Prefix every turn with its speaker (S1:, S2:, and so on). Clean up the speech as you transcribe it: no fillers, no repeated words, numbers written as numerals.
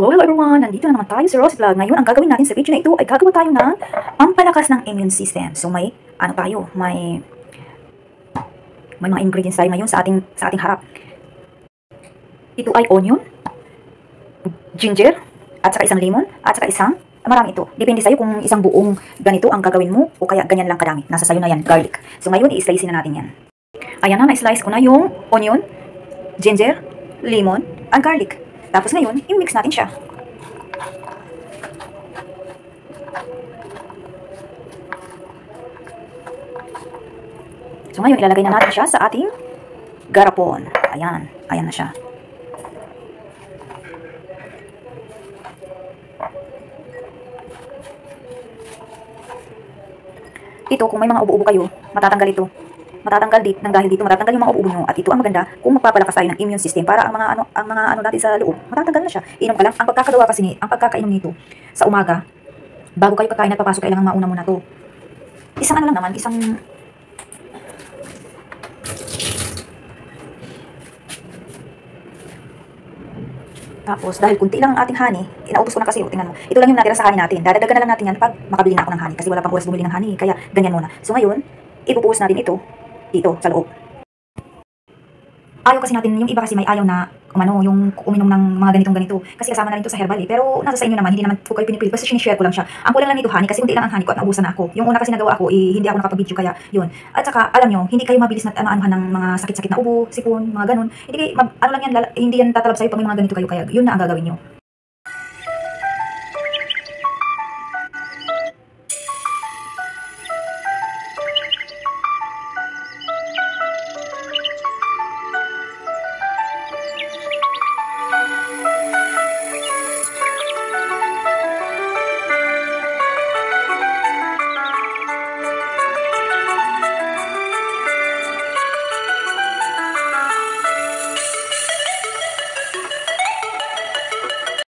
S1: Hello everyone! Nandito na naman tayo sa Rose Vlog. Ngayon, ang gagawin natin sa video na ito ay gagawa tayo ng pampalakas ng immune system. So may mga ingredients tayo ngayon sa ating harap. Ito ay onion, ginger, at saka isang lemon, at saka marami ito. Depende sa'yo kung isang buong ganito ang gagawin mo o kaya ganyan lang kadami. Nasa sayo na yan, garlic. So ngayon, i-slice na natin yan. Ayan na, na-slice ko na yung onion, ginger, lemon, at garlic. Tapos ngayon, i-mix natin siya. So ngayon, ilalagay na natin siya sa ating garapon. Ayan, ayan na siya. Ito, kung may mga ubo-ubo kayo, matatanggal ito. Matatanggal matatanggal yung mga ubo nyo. At ito ang maganda kung magpapalakas tayo ng immune system para ang mga ano natin sa loob, matatanggal na siya. Inom ka lang. Ang pagkakainom nito sa umaga, bago kayo kakain at papasok, kailangan mauna muna to. Isang ano lang naman, Tapos, dahil kunti lang ang ating honey, inaubos ko na kasi, tingnan mo. Ito lang yung natira sa honey natin. Dadagdagan na lang natin yan pag makabili na ako ng honey. Kasi wala pang oras bumili ng honey, kaya ganyan muna. So ngayon, ipupuhos natin ito dito sa loob. Ayaw kasi natin, yung iba kasi may ayaw na yung uminom ng mga ganito. Kasi kasama na rin ito sa herbal eh. Pero nasa sa inyo naman, hindi naman po kayo pinipilit. Basta sinishare ko lang siya. Ang kulang lang nito honey, kasi hindi lang ang honey ko at naubusan na ako. Yung una kasi nagawa ako, hindi ako nakapag-video, kaya yun. At saka, alam nyo, hindi kayo mabilis na maanuhan ng mga sakit-sakit na ubo, sipon, mga ganun. Hindi kayo, ano lang yan, hindi yan tatalab sa'yo pag may mga ganito kayo, kaya yun na ang gagawin nyo.